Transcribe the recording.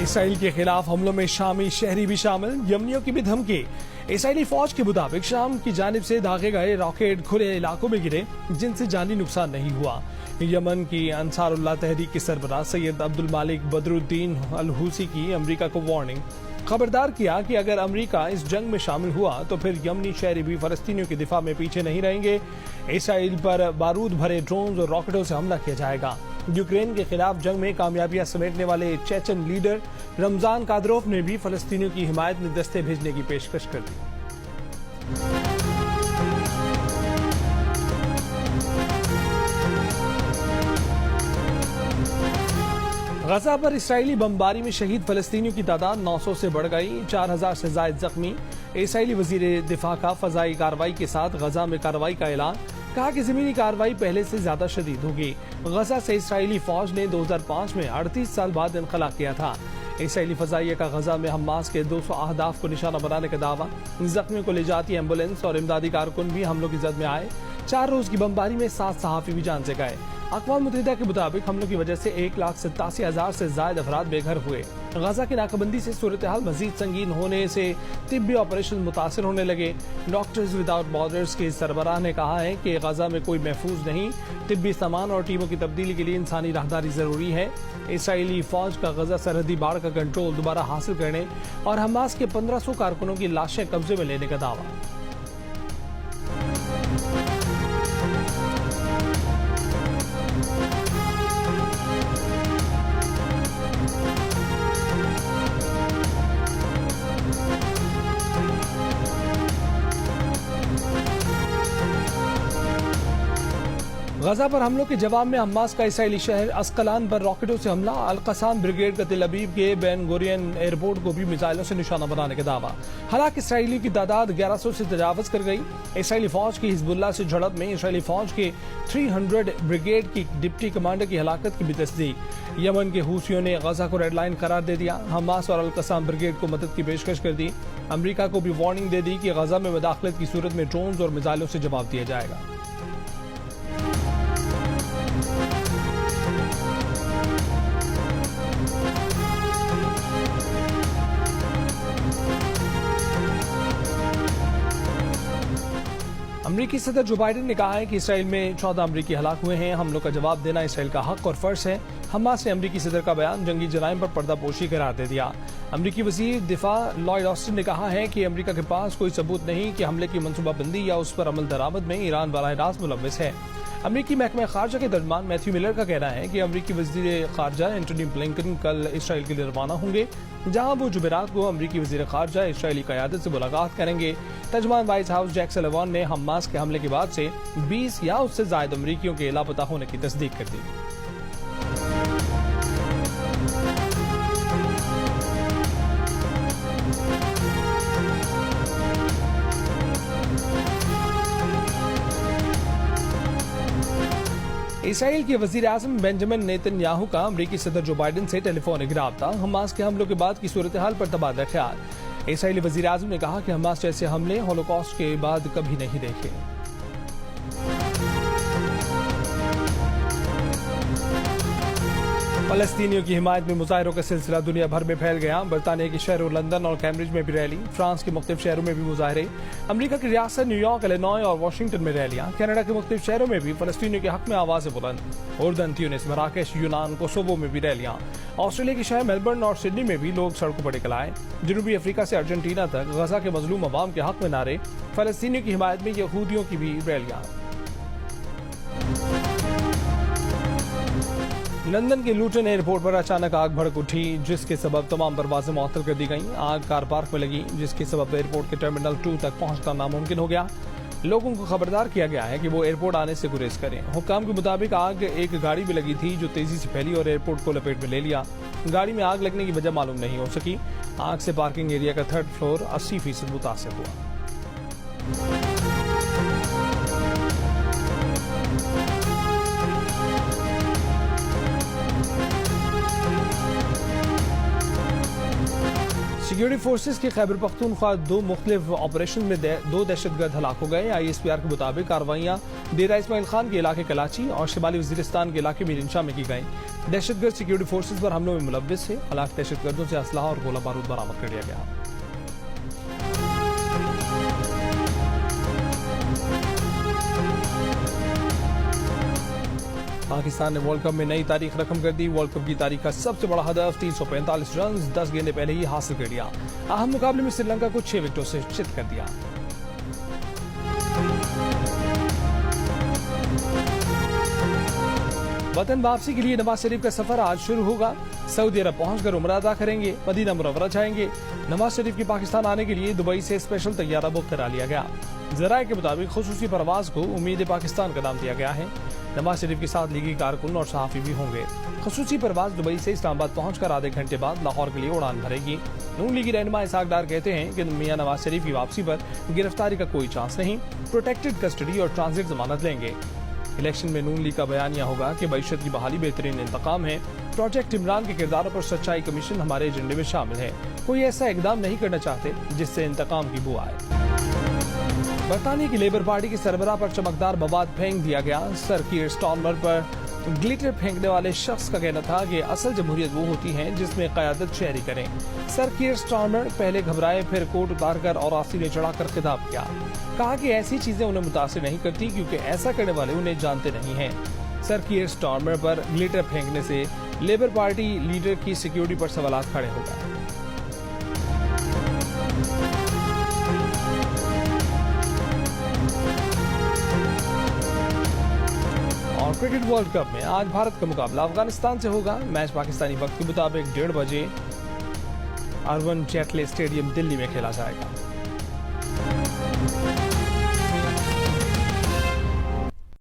Israel के खिलाफ हमलों में शामी शहरी भी शामिल, यमनियों की भी धमकी। इसराइली फौज के मुताबिक शाम की जानिब से दागे गए रॉकेट खुले इलाकों में गिरे, जिनसे जानी नुकसान नहीं हुआ। यमन की अंसारुल्लाह तहरीक के सरबराह सैयद अब्दुल मालिक बदरुद्दीन अल हूसी की अमेरिका को वार्निंग, खबरदार किया कि अगर अमेरिका इस जंग में शामिल हुआ तो फिर यमनी शहरी भी फलस्तीनियों के दिफा में पीछे नहीं रहेंगे। इसराइल पर बारूद भरे ड्रोन और रॉकेटों से हमला किया जाएगा। यूक्रेन के खिलाफ जंग में कामयाबियां समेटने वाले चेचन लीडर रमजान कादरोफ ने भी फलस्तीनियों की हिमायत में दस्ते भेजने की पेशकश कर दी। गजा पर इसराइली बमबारी में शहीद फलस्तीनियों की तादाद 900 से बढ़ गई, 4000 से जायद जख्मी। इसराइली वजीर दिफा का फजाई कार्रवाई के साथ गजा में कार्रवाई का ऐलान, कहा कि जमीनी कार्रवाई पहले से ज्यादा शदीद होगी। गजा से इसराइली फौज ने 2005 में 38 साल बाद इनखला किया था। इसराइली फजाइया का गजा में हमास के 200 अहदाफ को निशाना बनाने का दावा। जख्मियों को ले जाती एम्बुलेंस और इमदादी कारकुन भी हमलों की जद में आए। 4 रोज की बमबारी में 7 सहाफी भी जान से गए। अक़वाम मुत्तहिदा के मुताबिक हमलों की वजह से 1,87,000 से ज्यादा अफराद बेघर हुए। गजा की नाकाबंदी से सूरत हाल मजीद संगीन होने से तिब्बी ऑपरेशन मुतासर होने लगे। डॉक्टर्स विदाउट बॉर्डर्स के सरबराह ने कहा है कि गजा में कोई महफूज नहीं, तिब्बी सामान और टीमों की तब्दीली के लिए इंसानी राहदारी जरूरी है। इसराइली फौज का गजा सरहदी बाढ़ का कंट्रोल दोबारा हासिल करने और हमास के 1500 कारकुनों की लाशें कब्जे में लेने का दावा। गजा पर हमलों के जवाब में हमास का इसराइली शहर अस्कलान पर रॉकेटों से हमला। अल-क़साम ब्रिगेड का तेल अवीव के बेन गुरियन एयरपोर्ट को भी मिसाइलों से निशाना बनाने का दावा। हालांकि इसराइली की तादाद 1100 से तजावज कर गई। इसराइली फौज की हिजबुल्लाह से झड़प में इसराइली फौज के 300 ब्रिगेड की डिप्टी कमांडर की हलाकत की भी तस्दीक। यमन के हूसियों ने गजा को रेड लाइन करार दे दिया। हमास और अल-क़साम ब्रिगेड को मदद की पेशकश कर दी। अमरीका को भी वार्निंग दे दी कि गजा में मुदाखलत की सूरत में ड्रोन और मिसाइलों से जवाब दिया जाएगा। अमरीकी सदर जो बाइडेन ने कहा है कि इसराइल में 14 अमरीकी हलाक हुए हैं। हमलों का जवाब देना इसराइल का हक और फर्ज है। हमास ने अमरीकी सदर का बयान जंगी जराइम पर पर्दापोशी करार दे दिया। अमरीकी वजीर दिफा लॉयड ऑस्टिन ने कहा है कि अमरीका के पास कोई सबूत नहीं कि हमले की मनसूबाबंदी या उस पर अमल दरामद में ईरान बराह रास्त मुलव्वस है। अमरीकी महकमा खारजा के तर्जमान मैथ्यू मिलर का कहना है कि अमरीकी वजीर खारजा एंटनी ब्लिंकन कल इसराइल के लिए रवाना होंगे, जहां वो जुमेरात को अमरीकी वजीर खारजा इसराइली क़यादत से मुलाकात करेंगे। तर्जमान व्हाइट हाउस जैक सलिवान ने हमास के हमले के बाद से 20 या उससे ज्यादा अमरीकियों के लापता होने की तस्दीक कर दी। इसराइल के वजीर आज़म बेंजामिन नेतन्याहू का अमरीकी सदर जो बाइडेन से टेलीफोनिक राब्ता। हमास के हमलों के बाद की सूरत हाल पर तबादला ख्याल। इसराइली वजीर आज़म ने कहा कि हमास जैसे हमले होलोकॉस्ट के बाद कभी नहीं देखे। फलस्तीनियों की हिमायत में मुजाहिरों का सिलसिला दुनिया भर में फैल गया। बरतानिया के शहरों लंदन और कैम्ब्रिज में भी रैली, फ्रांस के मुख्तलिफ शहरों में भी मुजाहरे, अमरीका की रियासत न्यूयॉर्क, इलिनॉय और वाशिंगटन में रैलियां, कनाडा के मुख्तलिफ शहरों में भी फलस्तीनियों के हक में आवाज़ें बुलंद। उर्दन, ट्यूनिस, मराकेश, यूनान, कोसोवो में भी रैलियां। ऑस्ट्रेलिया के शहर मेलबर्न और सिडनी में भी लोग सड़कों पर निकल आए। जनूबी अफ्रीका से अर्जेंटीना तक गजा के मजलूम अवाम के हक में नारे, फलस्तीनियों की हिमायत में यहूदियों की भी रैलियां। लंदन के लूटन एयरपोर्ट पर अचानक आग भड़क उठी, जिसके सबब तमाम परवाजें मुअत्तल कर दी गईं। आग कार पार्क में लगी, जिसके सबब एयरपोर्ट के टर्मिनल 2 तक पहुंचना नामुमकिन हो गया। लोगों को खबरदार किया गया है कि वो एयरपोर्ट आने से गुरेज करें। हुक्काम के मुताबिक आग एक गाड़ी में लगी थी, जो तेजी से फैली और एयरपोर्ट को लपेट में ले लिया। गाड़ी में आग लगने की वजह मालूम नहीं हो सकी। आग से पार्किंग एरिया का 3rd फ्लोर 80% मुतासिर हुआ। सिक्योरिटी फोर्सेज के खैबर पख्तूनख्वा 2 मुख्तलिफ ऑपरेशन में 2 दहशतगर्द हलाक हो गए। ISPR के मुताबिक कार्रवाइयाँ डेरा इस्माइल खान के इलाके कराची और शिमाली वजीरिस्तान के इलाके मीरनशाह में की गई। दहशतगर्द सिक्योरिटी फोर्सेज पर हमलों में मुलव्विस है। हलाक दहशतगर्दों से असलहा और गोला बारूद बरामद कर लिया गया। पाकिस्तान ने वर्ल्ड कप में नई तारीख रकम कर दी। वर्ल्ड कप की तारीख का सबसे बड़ा हदफ 345 रन 10 गेंदें पहले ही हासिल कर लिया। अहम मुकाबले में श्रीलंका को 6 विकेटों से चित कर दिया। वतन वापसी के लिए नवाज शरीफ का सफर आज शुरू होगा। सऊदी अरब पहुंचकर उम्रा अदा करेंगे, मदीना मुनव्वरा जाएंगे। नवाज शरीफ के पाकिस्तान आने के लिए दुबई से स्पेशल तैयारा बुक करा लिया गया। जराये के मुताबिक खुसूसी परवाज को उम्मीद पाकिस्तान का नाम दिया गया है। नवाज शरीफ के साथ लीगी कारकुन और सहाफी भी होंगे। खुसूसी परवाज दुबई से इस्लामाबाद पहुंचकर आधे घंटे बाद लाहौर के लिए उड़ान भरेगी। नून लीगी रहनुमा इसहाक डार कहते हैं कि मियां नवाज शरीफ की वापसी पर गिरफ्तारी का कोई चांस नहीं, प्रोटेक्टेड कस्टडी और ट्रांजिट जमानत लेंगे। इलेक्शन में नून लीग का बयान यह होगा कि मईशत की बहाली बेहतरीन इंतकाम है। प्रोजेक्ट इमरान के किरदारों पर सच्चाई कमीशन हमारे एजेंडे में शामिल है। कोई ऐसा इकदाम नहीं करना चाहते जिससे इंतकाम की बू आए। बरतानिया की लेबर पार्टी के सरबराह पर चमकदार मवाद फेंक दिया गया। सर कीर स्टार्मर पर ग्लिटर फेंकने वाले शख्स का कहना था कि असल जमहूरियत वो होती है जिसमें क़यादत शहरी करें। सर कीर स्टार्मर पहले घबराए, फिर कोट उतारकर और आसीने चढ़ाकर खिताब किया। कहा कि ऐसी चीजें उन्हें मुतासिर नहीं करती क्योंकि ऐसा करने वाले उन्हें जानते नहीं हैं। सर कीर स्टार्मर पर ग्लिटर फेंकने से लेबर पार्टी लीडर की सिक्योरिटी पर सवाल खड़े हो गए। और क्रिकेट वर्ल्ड कप में आज भारत का मुकाबला अफगानिस्तान से होगा। मैच पाकिस्तानी वक्त के मुताबिक 1:30 बजे अर्वन जेटले स्टेडियम दिल्ली में खेला जाएगा।